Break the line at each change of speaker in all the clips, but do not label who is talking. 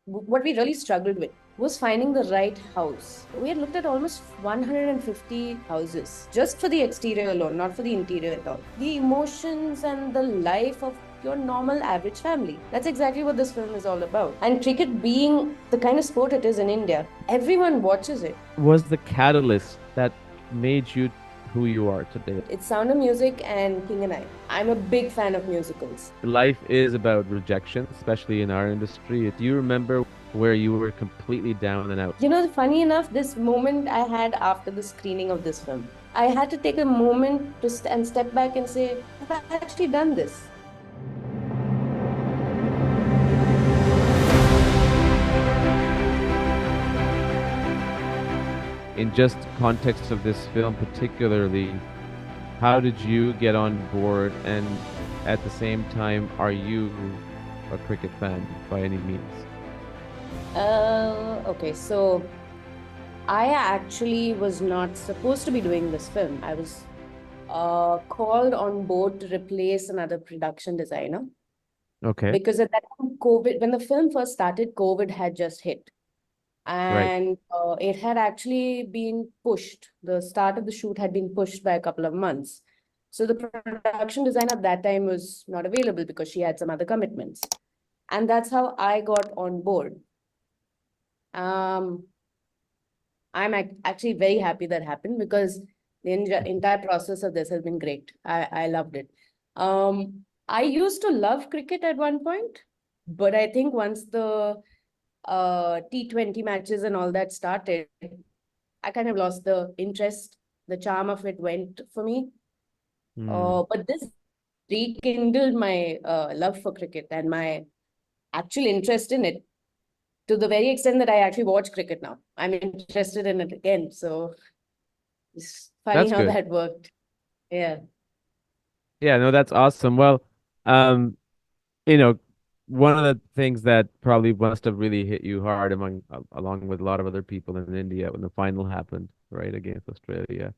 what we really struggled with was finding the right house. We had looked at almost 150 houses just for the exterior alone, not for the interior at all. The emotions and the life of your normal average family. That's exactly what this film is all about. And cricket being the kind of sport it is in India, everyone watches it.
Was the catalyst that made you who you are today?
It's Sound of Music and King and I. I'm a big fan of musicals.
Life is about rejection, especially in our industry. Do you remember where you were completely down and out?
Funny enough, this moment I had after the screening of this film, I had to take a moment to and step back and say, I've actually done this.
In just context of this film particularly, how did you get on board? And at the same time, are you a cricket fan by any means?
Okay, so I actually was not supposed to be doing this film. I was called on board to replace another production designer
Okay,
because at that time, COVID, when the film first started, COVID had just hit.
right.
And it had actually been pushed. The start of the shoot had been pushed by a couple of months. So the production designer at that time was not available because she had some other commitments. And that's how I got on board. Um, I'm actually very happy that happened because the entire process of this has been great. I loved it. I used to love cricket at one point, but I think once the T20 matches and all that started, I kind of lost the interest. The charm of it went for me.
Hmm.
But this rekindled my love for cricket and my actual interest in it to the very extent that I actually watch cricket now. I'm interested in it again. So it's funny
That's
how
good.
that worked. Yeah.
Yeah, no, that's awesome. Well, um, you know, one of the things that probably must have really hit you hard along with a lot of other people in India when the final happened, right, against Australia.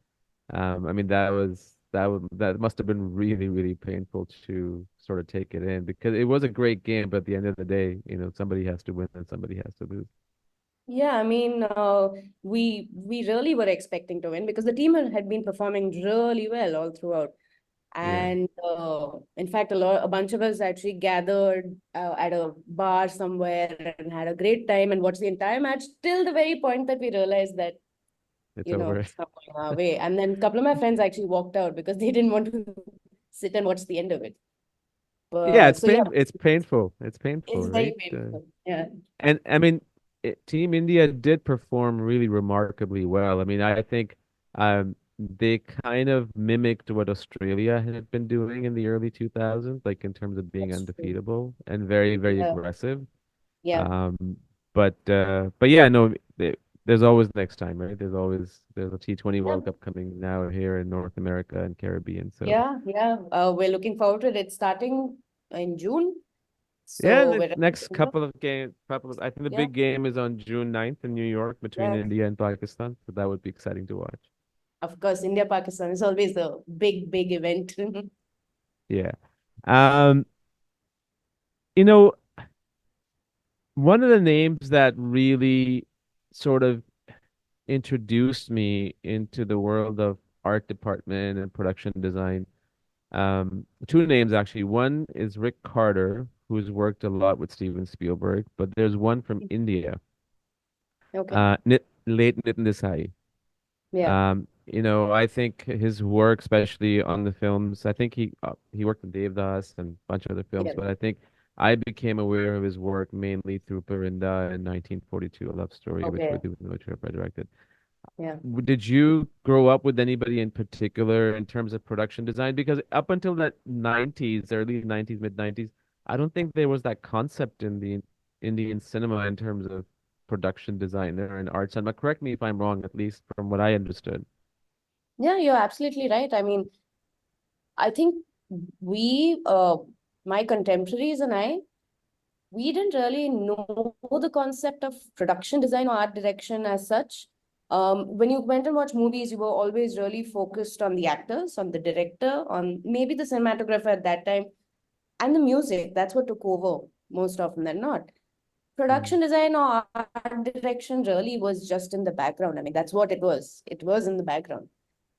I mean, that must have been really, really painful to sort of take it in because it was a great game, but at the end of the day, somebody has to win and somebody has to lose.
Yeah, I mean, we really were expecting to win because the team had been performing really well all throughout.
Yeah,
And in fact, a bunch of us actually gathered at a bar somewhere and had a great time and watched the entire match till the very point that we realized that,
it's over.
it's not going our way. And then a couple of my friends actually walked out because they didn't want to sit and watch the end of it.
Yeah,
So yeah,
It's painful. It's painful,
it's very
right?
painful. Yeah.
And I mean, Team India did perform really remarkably well. I mean, I think they kind of mimicked what Australia had been doing in the early 2000s, like in terms of being
That's true.
undefeatable and very, very
Yeah.
aggressive.
Yeah.
Um, but yeah, no, there's always next time, right? There's a T20
Yeah.
World Cup coming now here in North America and Caribbean. So
Yeah. Yeah. We're looking forward to it. It's starting in June.
yeah,
So
the
we're
next couple of, I think the
yeah.
big game is on June 9th in New York between
Yeah.
India and Pakistan. So that would be exciting to watch.
Of course, India Pakistan is always a big, big event.
Yeah. Um, you know, one of the names that really sort of introduced me into the world of art department and production design. Two names actually. One is Rick Carter, who's worked a lot with Steven Spielberg, but there's one from India,
Okay.
late Nitin Desai.
Yeah.
I think his work, especially on the films, I think he worked on Devdas and a bunch of other films,
Yeah.
but I think I became aware of his work mainly through Parinda in 1942, a love story,
Okay.
which I directed.
Yeah.
Did you grow up with anybody in particular in terms of production design? Because up until that 90s, early 90s, mid 90s, I don't think there was that concept in the Indian cinema in terms of production designer and art cinema. Correct me if I'm wrong, at least from what I understood.
Yeah, you're absolutely right. I mean, I think we, my contemporaries and I, we didn't really know the concept of production design or art direction as such. When you went and watched movies, you were always really focused on the actors, on the director, on maybe the cinematographer at that time, and the music. That's what took over most often than not.
Mm.
production design or art direction really was just in the background. I mean, that's what it was. It was in the background.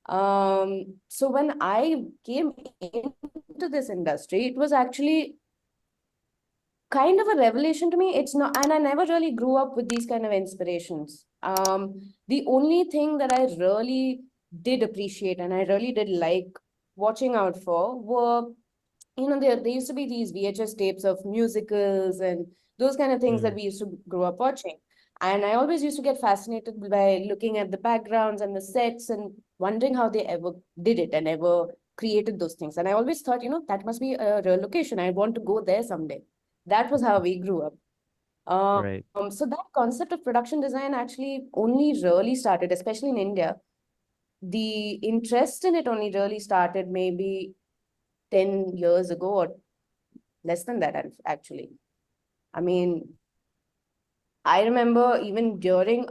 So when I came into this industry, it was actually kind of a revelation to me. It's not, and I never really grew up with these kind of inspirations. The only thing that I really did appreciate and I really did like watching out for were, there used to be these VHS tapes of musicals and those kind of things that
Mm.
we used to grow up watching. And I always used to get fascinated by looking at the backgrounds and the sets and wondering how they ever did it and ever created those things. And I always thought, that must be a real location. I want to go there someday. That was how we grew up.
Right.
So that concept of production design actually only really started, especially in India. The interest in it only really started maybe 10 years ago or less than that, actually. I mean, I remember even during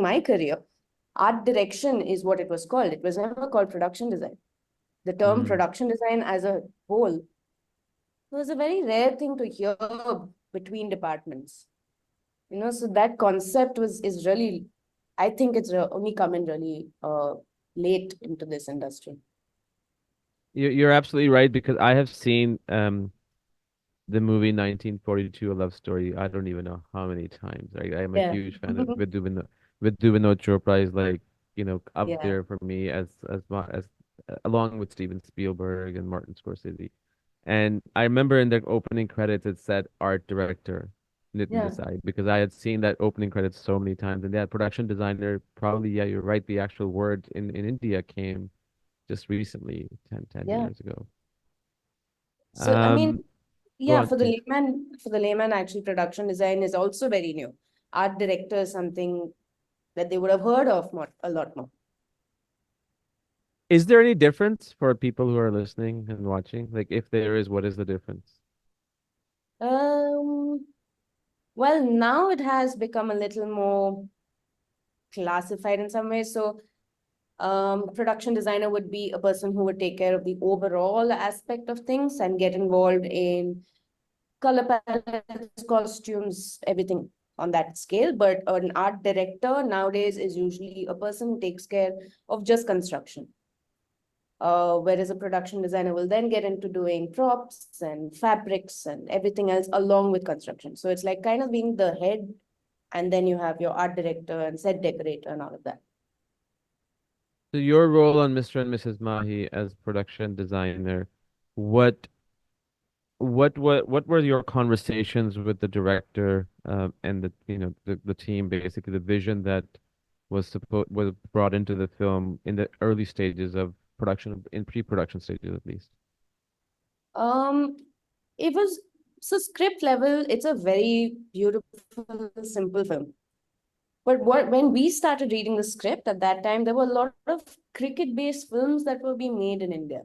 my career, art direction is what it was called. It was never called production design. The term
Mm.
production design as a whole was a very rare thing to hear between departments. So that concept is really, I think it's only come in really late into this industry.
You're absolutely right because I have seen the movie 1942, A Love Story. I don't even know how many times. I'm a
Yeah.
huge fan of with Vinod Chopra is like, up
Yeah.
there for me as along with Steven Spielberg and Martin Scorsese. And I remember in the opening credits it said art director Nitin
Yeah.
Desai because I had seen that opening credits so many times. And yeah, production designer, probably, yeah, you're right. The actual word in India came just recently, ten
Yeah.
years ago.
So, I mean,
Um, Go
yeah,
on, please.
for the layman, actually, production design is also very new. Art director is something that they would have heard of a lot more.
Is there any difference for people who are listening and watching? Like, if there is, what is the difference?
Um, well, now it has become a little more classified in some ways. So, production designer would be a person who would take care of the overall aspect of things and get involved in color palettes, costumes, everything on that scale. But an art director nowadays is usually a person who takes care of just construction. Whereas a production designer will then get into doing props and fabrics and everything else along with construction. So it's like kind of being the head, and then you have your art director and set decorator and all of that.
So your role on Mr. and Mrs. Mahi as production designer, what what were your conversations with the director and the team, basically the vision that was brought into the film in the early stages of production, in pre-production stages at least?
Um, it was so script level, it's a very beautiful, simple film. But when we started reading the script at that time, there were a lot of cricket-based films that were being made in India.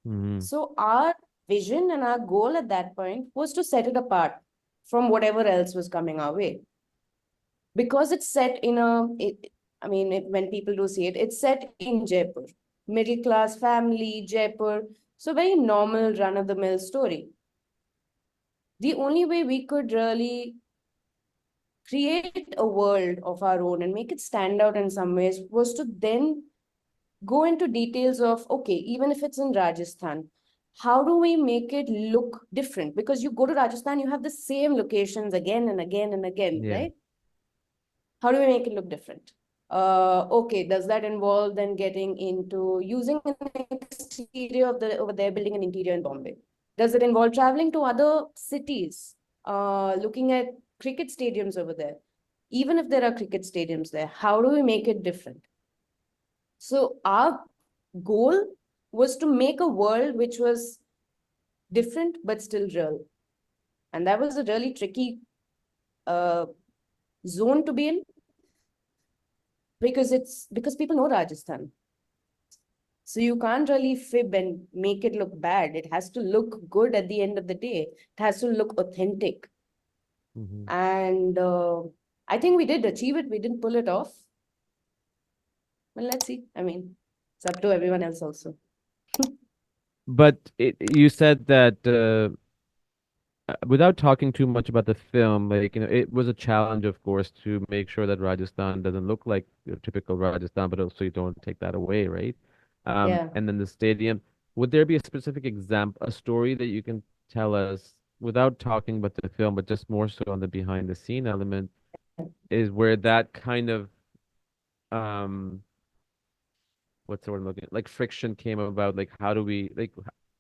Mm-hmm.
So our vision and our goal at that point was to set it apart from whatever else was coming our way. Because it's set in when people do see it, it's set in Jaipur, middle class family, Jaipur. So very normal run of the mill story. The only way we could really create a world of our own and make it stand out in some ways was to then go into details of, okay, even if it's in Rajasthan, how do we make it look different? Because you go to Rajasthan, you have the same locations again and again and again,
Yeah.
right? How do we make it look different? Okay, does that involve then getting into using an exterior of the over there, building an interior in Bombay? Does it involve traveling to other cities, looking at cricket stadiums over there? Even if there are cricket stadiums there, how do we make it different? So our goal was to make a world which was different but still real. And that was a really tricky uh, zone to be in because people know Rajasthan. So you can't really fib and make it look bad. It has to look good at the end of the day. It has to look authentic.
Mm-hmm.
And I think we did achieve it. We didn't pull it off. Well, let's see. I mean, it's up to everyone else also.
But you said that without talking too much about the film, like, it was a challenge, of course, to make sure that Rajasthan doesn't look like your typical Rajasthan, but also you don't take that away, right?
Yeah.
And then the stadium. Would there be a specific example, a story that you can tell us without talking about the film, but just more so on the behind the scene element, is where that kind of um what's the word I'm looking at? Like friction came about, like how do we like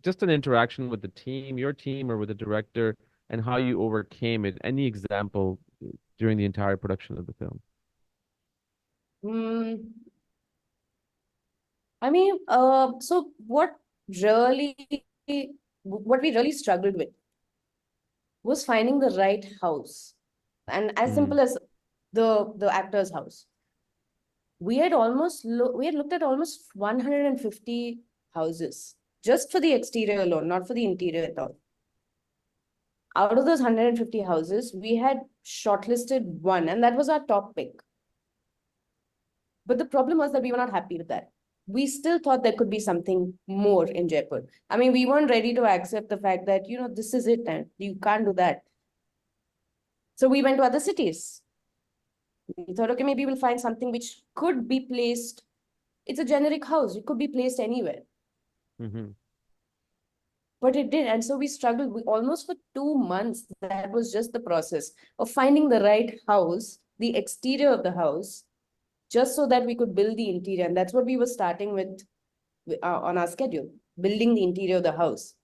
just an interaction with the team, your team, or with the director, and how you overcame it. Any example during the entire production of the film?
Hmm. I mean, so really, what we really struggled with was finding the right house. And as
Mm,
simple as the actor's house. We had looked at almost 150 houses just for the exterior alone, not for the interior at all. Out of those 150 houses, we had shortlisted one, and that was our top pick. But the problem was that we were not happy with that. We still thought there could be something more in Jaipur. I mean, we weren't ready to accept the fact that, this is it and you can't do that. So we went to other cities. We thought, okay, maybe we'll find something which could be placed. It's a generic house, it could be placed anywhere.
hmm
But it did. And so we struggled. We almost for 2 months. That was just the process of finding the right house, the exterior of the house, just so that we could build the interior. And that's what we were starting with on our schedule, building the interior of the house.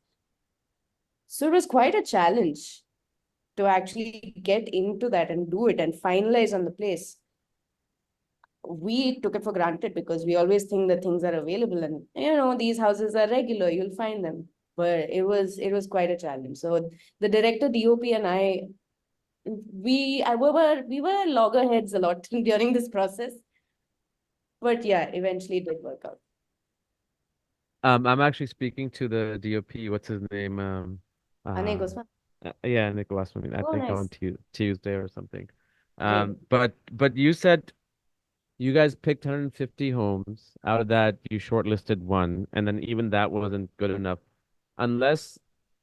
So it was quite a challenge to actually get into that and do it and finalize on the place. We took it for granted because we always think that things are available and these houses are regular, you'll find them. But it was quite a challenge. So the director, DOP, and I, we were loggerheads a lot during this process. But yeah, eventually it did work out.
I'm actually speaking to the DOP. What's his name?
Ane goes,
Yeah, Nicholas. I mean, I
oh
think on
nice,
Tuesday or something.
great.
But you said you guys picked 150 homes. Out of that, you shortlisted one, and then even that wasn't good enough. Unless,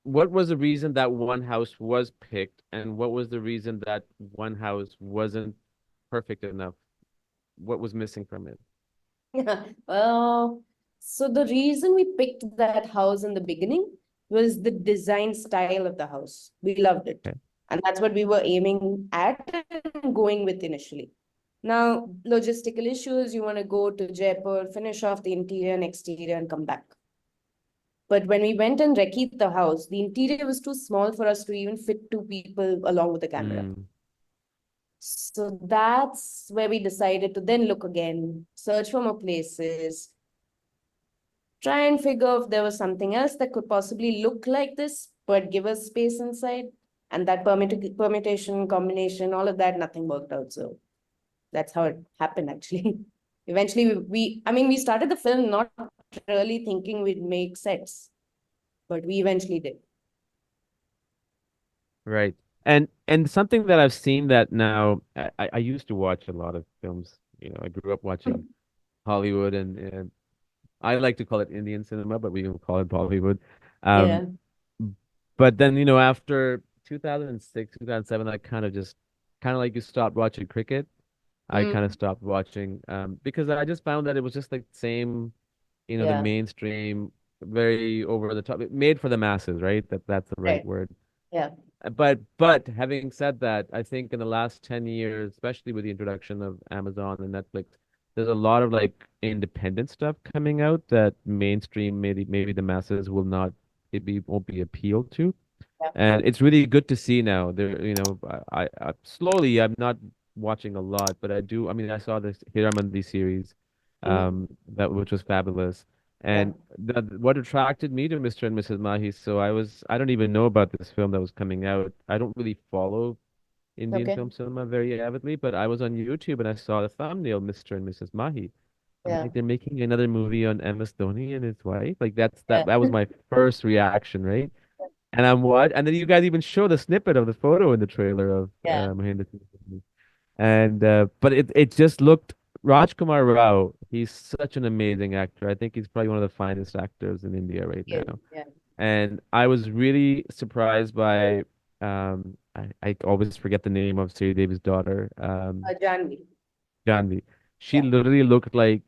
what was the reason that one house was picked, and what was the reason that one house wasn't perfect enough? What was missing from it?
Well, so the reason we picked that house in the beginning was the design style of the house. We loved it.
Okay.
And that's what we were aiming at and going with initially. Now, logistical issues, you want to go to Jaipur, finish off the interior and exterior, and come back. But when we went and recce'd the house, the interior was too small for us to even fit two people along with the camera.
Mm,
So that's where we decided to then look again, search for more places, try and figure if there was something else that could possibly look like this, but give us space inside. And that permutation, combination, all of that, nothing worked out. So that's how it happened, actually. Eventually, I mean, we started the film not really thinking we'd make sets, but we eventually did.
right. And something that I've seen that now, I used to watch a lot of films. I grew up watching Hollywood and I like to call it Indian cinema, but we will call it Bollywood. Um,
Yeah.
but then, after 2006, 2007, I kind of like you stopped watching cricket. I kind of
Mm,
stopped watching because I just found that it was just like the same, the
yeah.
mainstream, very over the top, made for the masses, right? That's the right
Right.
word.
Yeah.
But having said that, I think in the last 10 years, especially with the introduction of Amazon and Netflix, there's a lot of like independent stuff coming out that mainstream, maybe the masses will not it won't be appealed to.
Yeah.
And it's really good to see now. I slowly, I'm not watching a lot, but I do. I mean, I saw this Hiramandi series,
Mhm.
that which was fabulous.
Yeah.
And what attracted me to Mr. and Mrs. Mahi, so I don't even know about this film that was coming out. I don't really follow Indian
Okay.
film cinema very avidly, but I was on YouTube and I saw the thumbnail, Mr. and Mrs. Mahi. I'm
Yeah.
like, they're making another movie on MS Dhoni and his wife. Like
Yeah.
that was my first reaction, right? And and then you guys even show the snippet of the photo in the trailer of
Yeah.
Mahendra Singh Dhoni. And but it just looked Rajkumar Rao, he's such an amazing actor. I think he's probably one of the finest actors in India right
Yeah.
now.
Yeah.
And I was really surprised by, I always forget the name of Sri Devi's daughter,
Janvi.
Janvi. She
Yeah,
literally looked like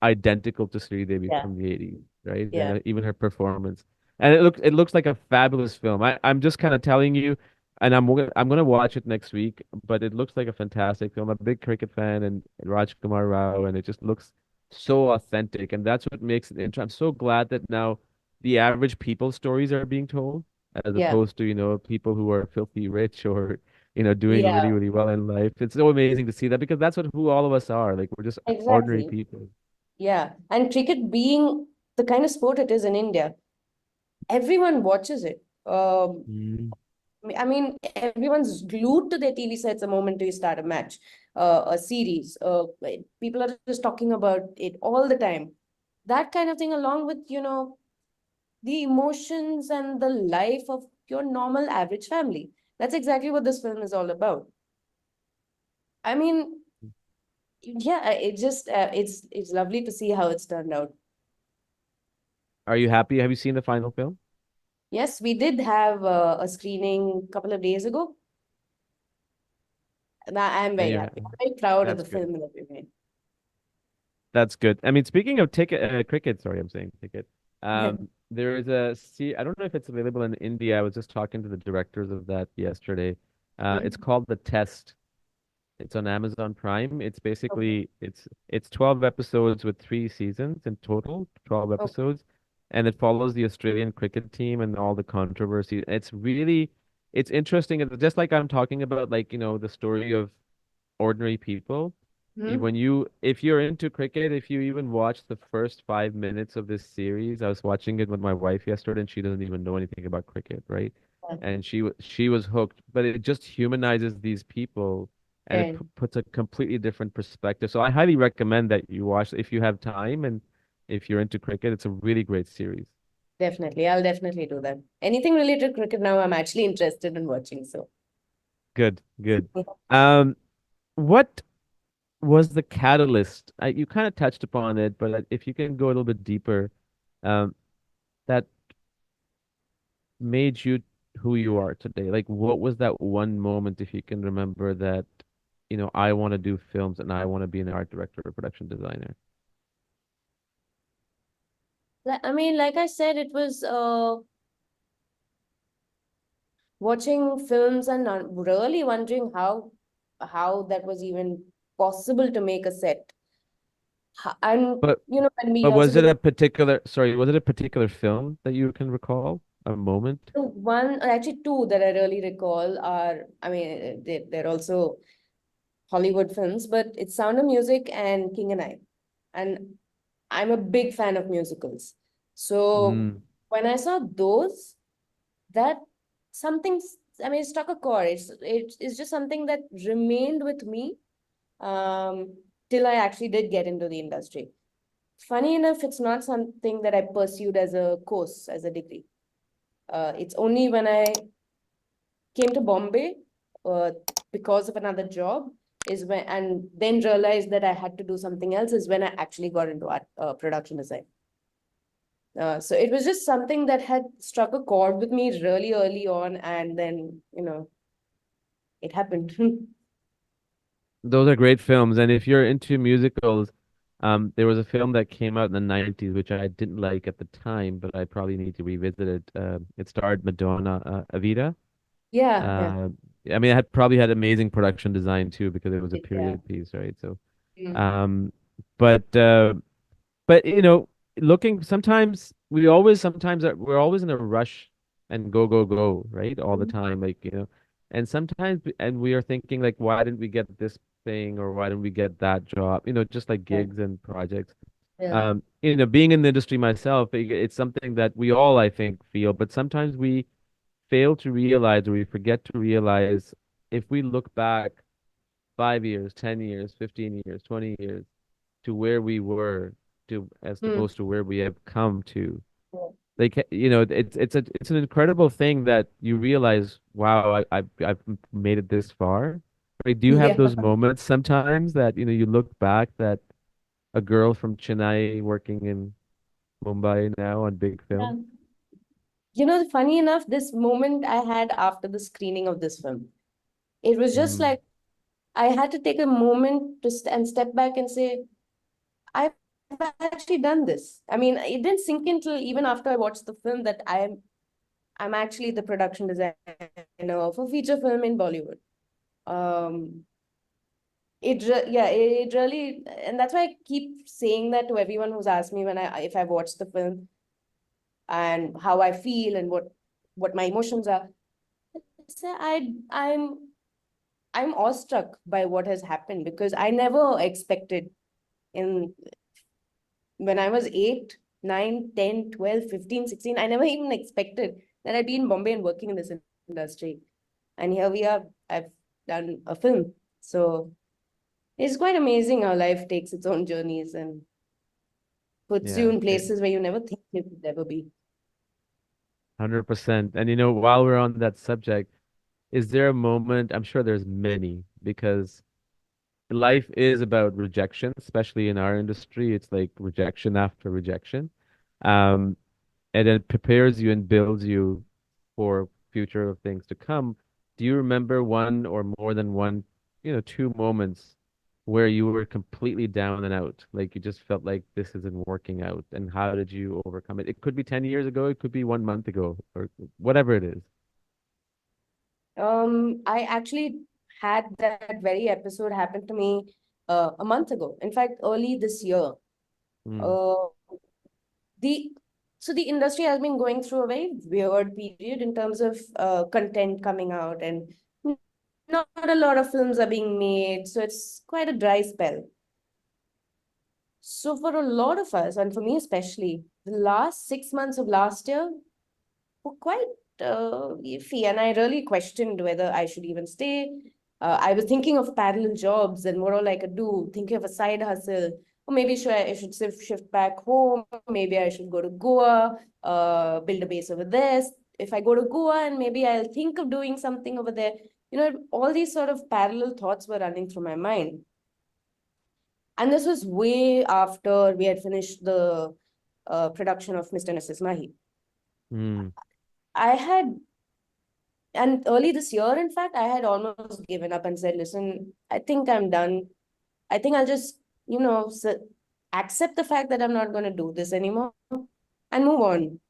identical to Sri Devi
yeah,
from the 80s, right? And
yeah,
even her performance. And it looks like a fabulous film. I'm just kind of telling you, and I'm gonna watch it next week, but it looks like a fantastic film. I'm a big cricket fan and Rajkumar Rao, and it just looks so authentic, and that's what makes it interesting. I'm so glad that now the average people stories are being told as
yeah,
opposed to, people who are filthy rich or, doing really,
yeah,
really well in life. It's so amazing to see that because that's what who all of us are. Like we're just ordinary
exactly.
people.
Yeah. And cricket being the kind of sport it is in India, everyone watches it.
Mm.
I mean, everyone's glued to their TV sets the moment you start a match, a series. People are just talking about it all the time. That kind of thing, along with, the emotions and the life of your normal average family. That's exactly what this film is all about. I mean, yeah, it's lovely to see how it's turned out.
Are you happy? Have you seen the final film?
Yes, we did have a screening a couple of days ago. And I'm
And
very
you're
happy. I'm very proud of
that's
the
good.
film that we made.
That's good. I mean, speaking of cricket, sorry, I'm saying cricket. There is I don't know if it's available in India. I was just talking to the directors of that yesterday. It's
Mhm.
called The Test. It's on Amazon Prime. It's
Okay.
basically it's 12 episodes with 3 seasons in total, 12
Okay.
episodes, and it follows the Australian cricket team and all the controversy. It's interesting. It's just like I'm talking about, like, the story of ordinary people.
Mhm.
If you're into cricket, if you even watch the first 5 minutes of this series, I was watching it with my wife yesterday, and she doesn't even know anything about cricket, right?
Yeah.
And she was hooked, but it just humanizes these people, and it
Okay.
puts a completely different perspective. So I highly recommend that you watch if you have time and if you're into cricket. It's a really great series.
Definitely. I'll definitely do that. Anything related to cricket now, I'm actually interested in watching. So,
Good, good. Um, what was the catalyst? You kind of touched upon it, but if you can go a little bit deeper, um, that made you who you are today? Like, what was that one moment, if you can remember, that, I want to do films and I want to be an art director or production designer?
I mean, like I said, it was watching films and really wondering how that was even possible to make a set. And
But
when we
but
also
was it
did
was it a particular film that you can recall? A moment?
one, actually two that I really recall are, I mean, they're also Hollywood films, but it's Sound of Music and King and I. And I'm a big fan of musicals. So
Mm.
when I saw those, that something, I mean, it struck a chord. It's just something that remained with me um, till I actually did get into the industry. Funny enough, it's not something that I pursued as a course, as a degree. It's only when I came to Bombay uh, because of another job is when, and then realized that I had to do something else is when I actually got into art production design. So it was just something that had struck a chord with me really early on, and then it happened.
Those are great films. And if you're into musicals, there was a film that came out in the 90s, which I didn't like at the time, but I probably need to revisit it. It starred Madonna, Evita.
Yeah, yeah,
Uh, I mean, it probably had amazing production design too, because it was a
yeah.
period piece, right? So,
Mm.
um, but uh, but looking sometimes we're always in a rush and go go go, right? All the
Mhm.
time, like, and sometimes and we are thinking like, why didn't we get this thing or why didn't we get that job? Just like
Yeah,
gigs and projects.
yeah,
Being in the industry myself, it's something that we all, I think, feel, but sometimes we fail to realize or we forget to realize if we look back 5 years, 10 years, 15 years, 20 years to where we were to as
mm.
opposed to where we have come to.
Yeah.
Like, it's an incredible thing that you realize, wow, I've made it this far. Like, do you have
Yeah.
those moments sometimes that, you look back that a girl from Chennai working in Mumbai now on big
Yeah.
film?
funny enough, this moment I had after the screening of this film, it was just
Mm,
like I had to take a moment to and step back and say, I've actually done this. I mean, it didn't sink in till even after I watched the film that I'm actually the production designer of a feature film in Bollywood. Um, yeah, it really, and that's why I keep saying that to everyone who's asked me when I if I watched the film and how I feel and what my emotions are. So I'm awestruck by what has happened because I never expected in when I was 8, 9, 10, 12, 15, 16, I never even expected that I'd be in Bombay and working in this industry. And here we are. I've done a film. So it's quite amazing how life takes its own journeys and puts you
yeah,
in places where you never think you could ever be.
100%. And while we're on that subject, is there a moment? I'm sure there's many because life is about rejection, especially in our industry. It's like rejection after rejection. Um, and it prepares you and builds you for future of things to come. Do you remember one or more than one, two moments where you were completely down and out? Like you just felt like this isn't working out, and how did you overcome it? It could be 10 years ago, it could be 1 month ago, or whatever it is.
I actually had that very episode happen to me a month ago. In fact, early this year.
Mm,
Uh, the so the industry has been going through a very weird period in terms of content coming out, and not a lot of films are being made, so it's quite a dry spell. So for a lot of us, and for me especially, the last 6 months of last year were quite iffy, and I really questioned whether I should even stay. I was thinking of parallel jobs and what all I could do, thinking of a side hustle. Or maybe I should shift back home. Maybe I should go to Goa, build a base over there. If I go to Goa, and maybe I'll think of doing something over there. All these sort of parallel thoughts were running through my mind. And this was way after we had finished the production of Mr. and Mrs. Mahi.
mm,
I had And early this year, in fact, I had almost given up and said, listen, I think I'm done. I think I'll just, accept the fact that I'm not going to do this anymore and move on.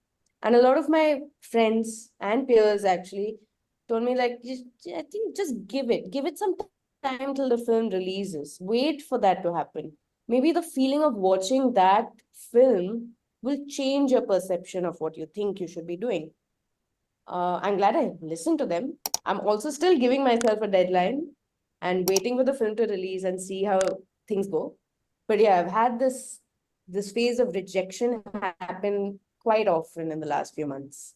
And a lot of my friends and peers actually told me, like, I think just give it some time till the film releases. Wait for that to happen. Maybe the feeling of watching that film will change your perception of what you think you should be doing. I'm glad I listened to them. I'm also still giving myself a deadline and waiting for the film to release and see how things go. But yeah, I've had this phase of rejection happen quite often in the last few months.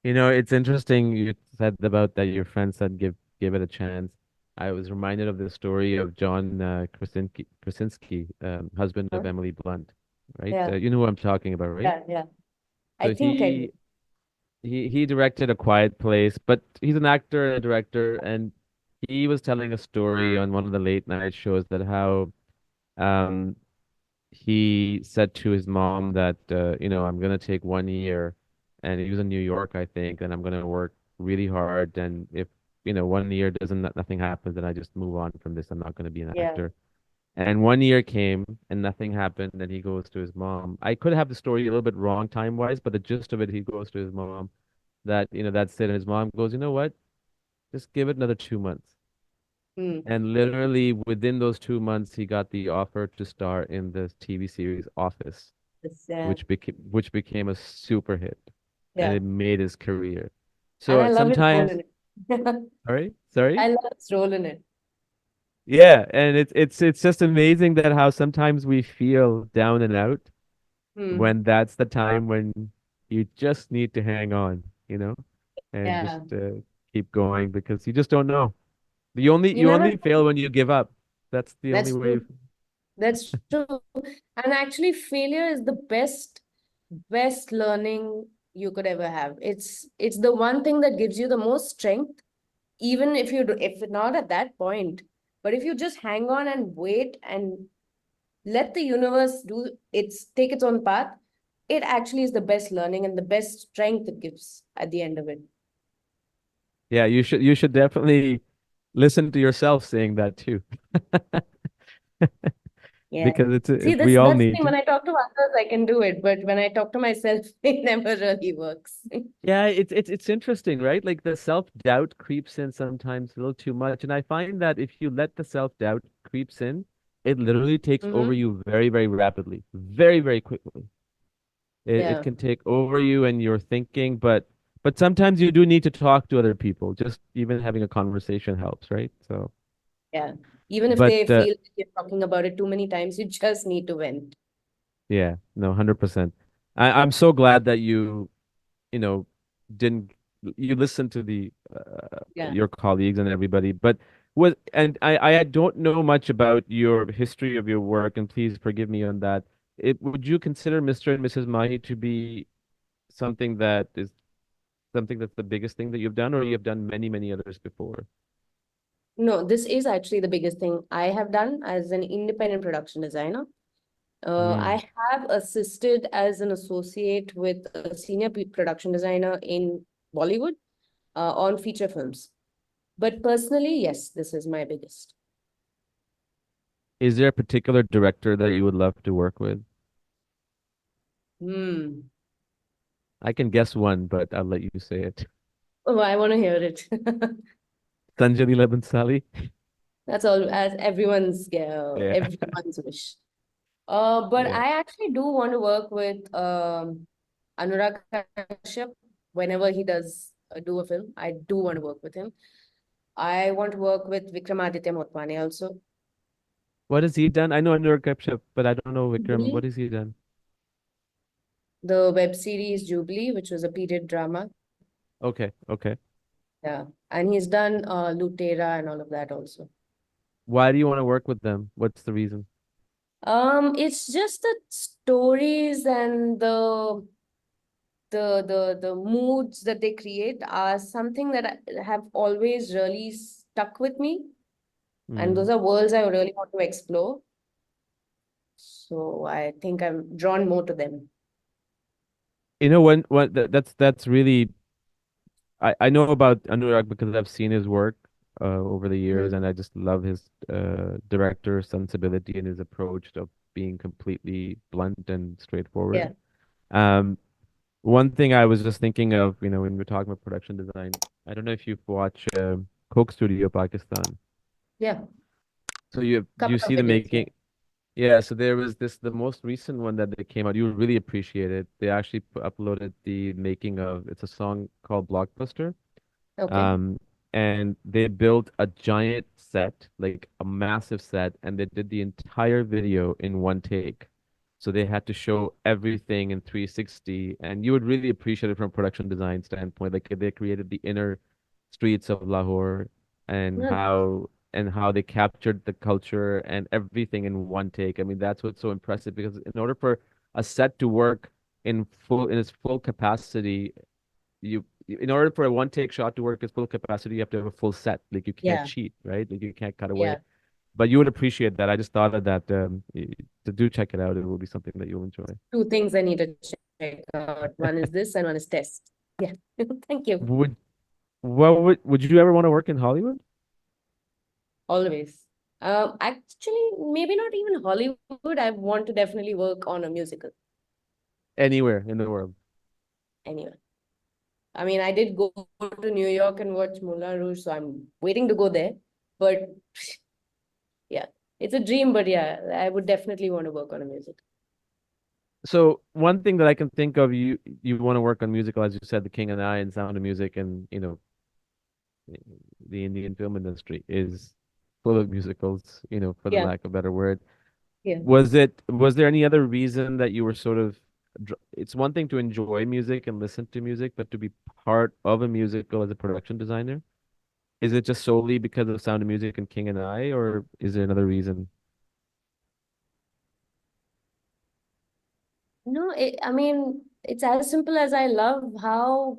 It's interesting you said about that your friend said give it a chance. I was reminded of the story of John Krasinski, husband of
Huh?
Emily Blunt, right?
Yeah,
You know who I'm talking about, right?
yeah. I
So
think I do.
he directed A Quiet Place, but he's an actor and a director, and he was telling a story on one of the late night shows that how um he said to his mom that I'm gonna take 1 year, and he was in New York, I think, and I'm gonna work really hard, and if 1 year doesn't nothing happens, then I just move on from this. I'm not gonna be an
Yeah.
actor. And 1 year came and nothing happened, and he goes to his mom. I could have the story a little bit wrong time wise, but the gist of it, he goes to his mom that that's it, and his mom goes, you know what? Just give it another 2 months.
Hmm.
And literally within those 2 months, he got the offer to star in the TV series Office,
It's,
which became a super hit, and
yeah.
it made his career.
And I
So
love his role
sometimes,
in it.
sorry,
I love his role in it.
yeah, and it's just amazing that how sometimes we feel down and out
Hmm.
when that's the time when you just need to hang on, and just
Yeah.
keep going because you just don't know. You only
You
you
never
only fail when you give up. That's the only
That's
way.
true. That's true. And actually, failure is the best learning you could ever have. It's the one thing that gives you the most strength, even if not at that point. But if you just hang on and wait and let the universe take its own path, it actually is the best learning and the best strength it gives at the end of it.
Yeah, you should definitely listen to yourself saying that too.
Yeah.
Because
See,
we all
that's the
need
thing.
to.
When I talk to others, I can do it, but when I talk to myself, it never really works.
Yeah, it's interesting, right? Like the self-doubt creeps in sometimes a little too much. And I find that if you let the self-doubt creeps in, it literally takes over
Hmm.
you very, very rapidly, very, very quickly. It
Yeah.
can take over you and your thinking, but sometimes you do need to talk to other people. Just even having a conversation helps, right? So,
Yeah. Even if
but
they feel like you're talking about it too many times, you just need to vent.
yeah, no, 100%. I'm so glad that you know, didn't you listen to the
Yeah.
your colleagues and everybody, but I don't know much about your history of your work, and please forgive me on that. It would you consider Mr. and Mrs. Mahi to be something that is something that's the biggest thing that you've done, or you've done many, many others before?
No, this is actually the biggest thing I have done as an independent production designer.
Mm.
I have assisted as an associate with a senior production designer in Bollywood on feature films. But personally, yes, this is my biggest.
Is there a particular director that you would love to work with?
Hmm.
I can guess one, but I'll let you say it.
Oh, I want to hear it.
Sanjali Lebansali?
That's all as
Yeah,
everyone's wish. But
yeah.
I actually do want to work with Anurag Kashyap whenever he does do a film. I do want to work with him. I want to work with Vikramaditya Motwane also.
What has he done? I know Anurag Kashyap, but I don't know Vikram. What
Jubilee,
has he done?
the web series Jubilee, which was a period drama.
Okay, okay.
Yeah. And he's done Lutera and all of that also.
Why do you want to work with them? What's the reason?
It's just the stories and the moods that they create are something that have always really stuck with me. And
Hmm.
those are worlds I really want to explore. So I think I'm drawn more to them.
You know when that's really I know about Anurag because I've seen his work over the years,
Mhm.
and I just love his director sensibility and his approach of being completely blunt and straightforward.
Yeah.
Um, One thing I was just thinking of, when we're talking about production design, I don't know if you've watched Coke Studio Pakistan.
Yeah.
So do you
Couple of
see the
videos. Yeah.
making? Yeah, so there was the most recent one that they came out. You would really appreciate it. They actually uploaded the making of, it's a song called Blockbuster.
Okay.
Um, and they built a giant set, like a massive set, and they did the entire video in one take. So they had to show everything in 360, and you would really appreciate it from a production design standpoint. Like they created the inner streets of Lahore and
Yeah.
how they captured the culture and everything in one take. I mean, that's what's so impressive because in order for a set to work in its full capacity, in order for a one take shot to work at full capacity, you have to have a full set. Like you can't
Yeah.
cheat, right? Like you can't cut away.
Yeah.
But you would appreciate that. I just thought of that to do check it out. It will be something that you'll enjoy.
Two things I need to check out. One is this and one is test. Yeah. Thank you.
Would would you ever want to work in Hollywood?
Always. Actually, maybe not even Hollywood. I want to definitely work on a musical
Anywhere in the world.
anyway. I mean, I did go to New York and watch Moulin Rouge, so I'm waiting to go there. But yeah, it's a dream. But yeah, I would definitely want to work on a musical.
So one thing that I can think of, you want to work on musical, as you said, The King and I and Sound of Music, and the Indian film industry is full of musicals, for the
Yeah,
lack of a better word.
yeah.
Was there any other reason that you were sort of it's one thing to enjoy music and listen to music, but to be part of a musical as a production designer? Is it just solely because of Sound of Music and King and I, or is there another reason?
No, I mean, it's as simple as I love how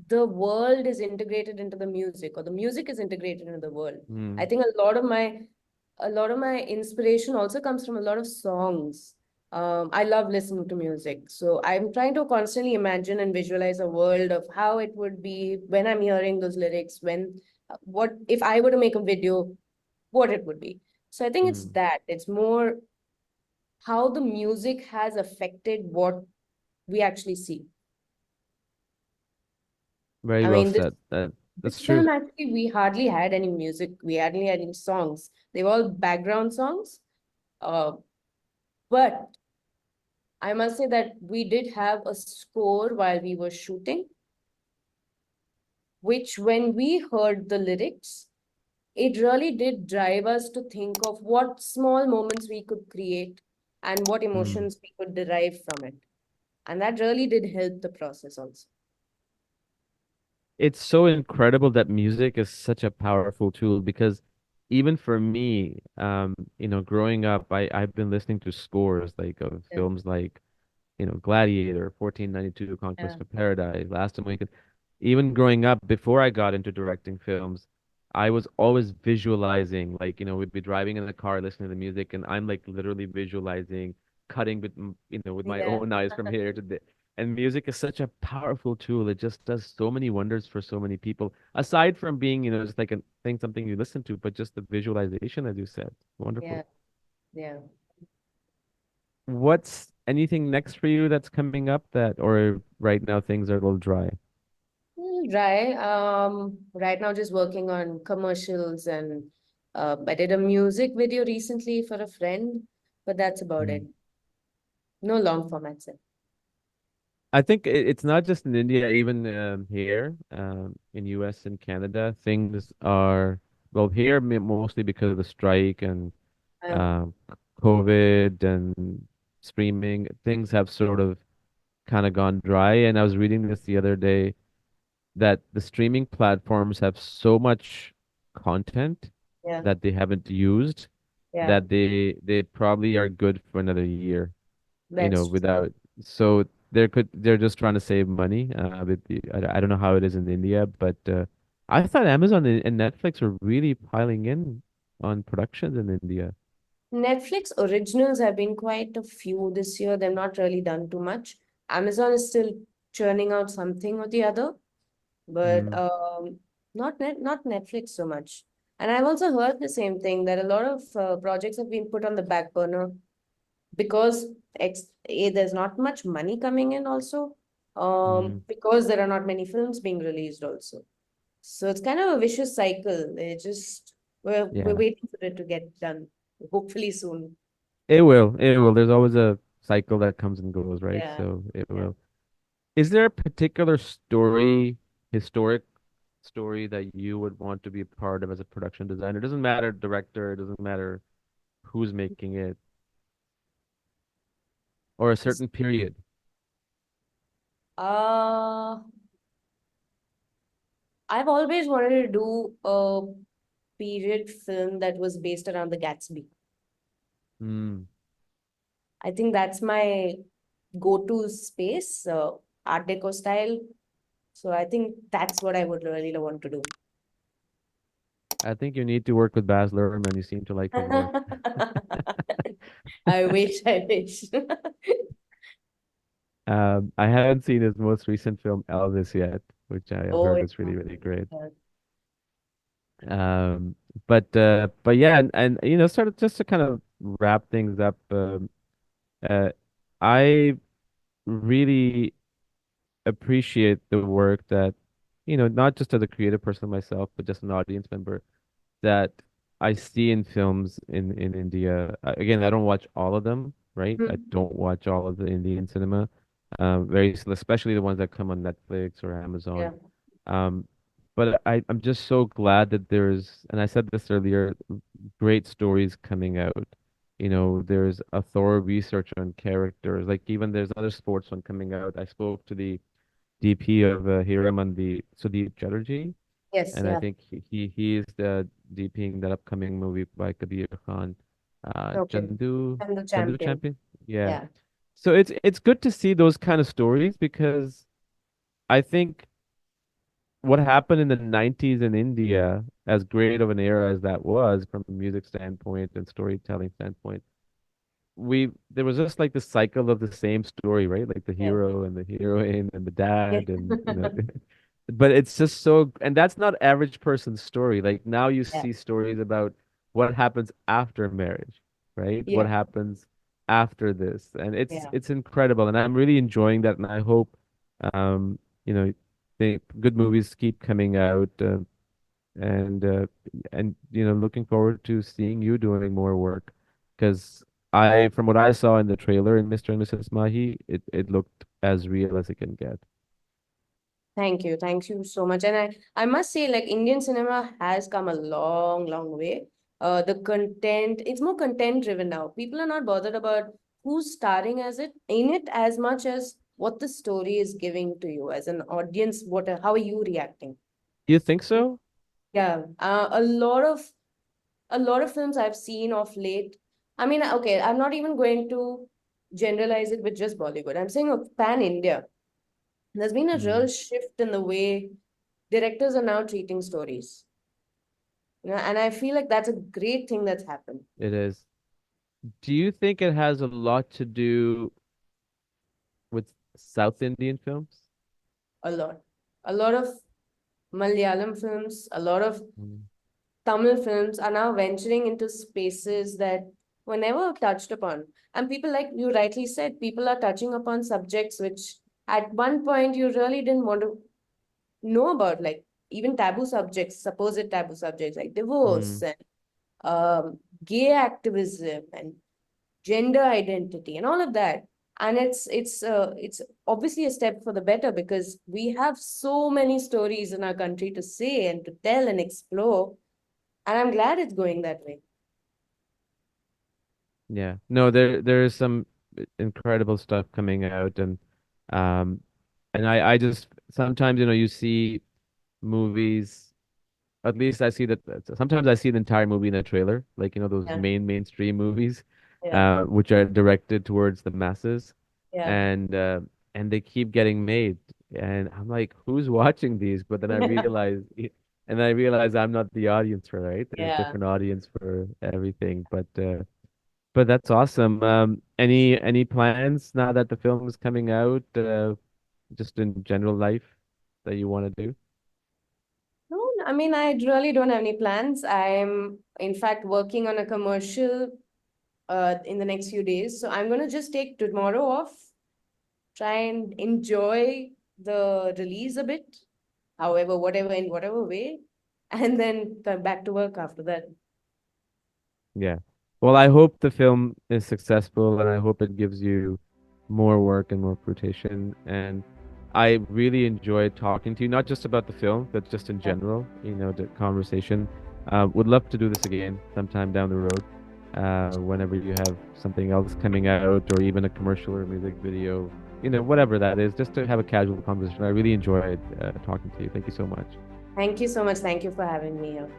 the world is integrated into the music, or the music is integrated into the world. I
Hmm.
think a lot of my inspiration also comes from a lot of songs. I love listening to music. So I'm trying to constantly imagine and visualize a world of how it would be when I'm hearing those lyrics, when what if I were to make a video, what it would be. So I think it's
Mm,
that. It's more how the music has affected what we actually see.
very
I
well
mean,
said. That's
this
true.
film actually, we hardly had any music. We hardly had any songs. They were all background songs. Uh, but I must say that we did have a score while we were shooting, which when we heard the lyrics, it really did drive us to think of what small moments we could create and what
Mm.
emotions we could derive from it. And that really did help the process also.
It's so incredible that music is such a powerful tool because even for me, growing up, I've been listening to scores like of
Yeah.
films like Gladiator, 1492,
Yeah.
Conquest of Paradise, Last Awaken. Even growing up, before I got into directing films, I was always visualizing, like, we'd be driving in the car, listening to the music, and I'm like literally visualizing, cutting with, with my
Yeah.
own eyes from here to there. And music is such a powerful tool. It just does so many wonders for so many people. Aside from being, just like a thing, something you listen to, but just the visualization, as you said. Wonderful.
Yeah. Yeah.
What's anything next for you that's coming up that, or right now things are a little dry?
Right. Right now just working on commercials and I did a music video recently for a friend, but that's about it.
Mm.
No long format set.
I think it's not just in India, even here in US and Canada, things are, well, here mostly because of the strike and
Uh,
um, COVID and streaming, things have sort of kind of gone dry. And I was reading this the other day that the streaming platforms have so much content
yeah.
that they haven't used
Yeah.
that they probably are good for another year,
That's
without, so they're just trying to save money. With I don't know how it is in India, but I thought Amazon and Netflix were really piling in on productions in India.
Netflix originals have been quite a few this year. They've not really done too much. Amazon is still churning out something or the other, but
Mm,
not Netflix so much. And I've also heard the same thing that a lot of projects have been put on the back burner because there's not much money coming in also,
mm,
because there are not many films being released also. So it's kind of a vicious cycle. We're
yeah,
waiting for it to get done, hopefully soon.
it will. There's always a cycle that comes and goes, right?
Yeah,
So it
yeah.
will. Is there a particular story, historic story that you would want to be a part of as a production designer? It doesn't matter director, it doesn't matter who's making it, or a certain period.
Uh, I've always wanted to do a period film that was based around the Gatsby.
Mm.
I think that's my go-to space, Art Deco style. So I think that's what I would really want to do.
I think you need to work with Baz Luhrmann. You seem to like his work.
I wish, I wish.
I haven't seen his most recent film, Elvis, yet, which I have
Oh,
heard
yeah.
is really, really great.
Yeah.
Um, but yeah, and sort of just to kind of wrap things up, uh, I really appreciate the work that, not just as a creative person myself, but just an audience member that I see in films in India. Again, I don't watch all of them, right? I
Mhm.
don't watch all of the Indian cinema, especially the ones that come on Netflix or Amazon.
Yeah.
Um, but I'm just so glad that there's, and I said this earlier, great stories coming out. There's a thorough research on characters. Like even there's another sports one coming out. I spoke to the DP of Hiramandi Sudeep Chatterjee,
Yes,
and I
yeah.
think he is the DPing that upcoming movie by Kabir Khan,
Okay.
Chandu
I'm the
Chandu
champion.
Champion. Yeah.
Yeah.
So it's good to see those kind of stories because I think what happened in the 90s in India, as great of an era as that was from a music standpoint and storytelling standpoint, there was just like the cycle of the same story, right? Like the
Yeah.
hero and the heroine and the
Yeah.
dad and but it's just so, and that's not average person's story. Like now you
Yeah.
see stories about what happens after marriage, right? What
Yeah.
happens after this, and
Yeah.
it's incredible, and I'm really enjoying that, and I hope, um, you know, the good movies keep coming out, and looking forward to seeing you doing more work, because from what I saw in the trailer in Mr. and Mrs. Mahi, it looked as real as it can get.
Thank you. Thank you so much. And I must say, like, Indian cinema has come a long, long way. The content, it's more content driven now. People are not bothered about who's starring as it in it as much as what the story is giving to you as an audience. How are you reacting?
You think so?
Yeah. A lot of films I've seen of late. I mean, okay, I'm not even going to generalize it with just Bollywood. I'm saying of pan India. There's been a real
Mm,
shift in the way directors are now treating stories. And I feel like that's a great thing that's happened
it is. Do you think it has a lot to do with South Indian films?
a lot. A lot of Malayalam films, a lot of
Mm.
Tamil films are now venturing into spaces that were never touched upon. And people, like you rightly said, people are touching upon subjects which at one point you really didn't want to know about, like even taboo subjects, supposed taboo subjects like divorce
Mm.
and gay activism and gender identity and all of that. And it's obviously a step for the better because we have so many stories in our country to say and to tell and explore, and I'm glad it's going that way.
Yeah. No, there is some incredible stuff coming out, um and I just sometimes, you see movies, at least I see that sometimes I see the entire movie in a trailer, like those
Yeah.
mainstream movies,
Yeah.
which are directed towards the masses,
Yeah.
and uh, and they keep getting made, and I'm like, who's watching these? But then I realize I'm not the audience for, right? There's
Yeah.
different audience for everything, but that's awesome. Any plans now that the film is coming out, just in general life that you want to do?
No, I mean, I really don't have any plans. I'm, in fact, working on a commercial in the next few days. So I'm going to just take tomorrow off, try and enjoy the release a bit, however, whatever, in whatever way, and then come back to work after that.
Yeah. Well, I hope the film is successful, and I hope it gives you more work and more fruition. And I really enjoyed talking to you, not just about the film, but just in
Yeah.
general, the conversation. Would love to do this again sometime down the road, whenever you have something else coming out, or even a commercial or music video, whatever that is, just to have a casual conversation. I really enjoyed talking to you. Thank you so much.
Thank you so much. Thank you for having me here.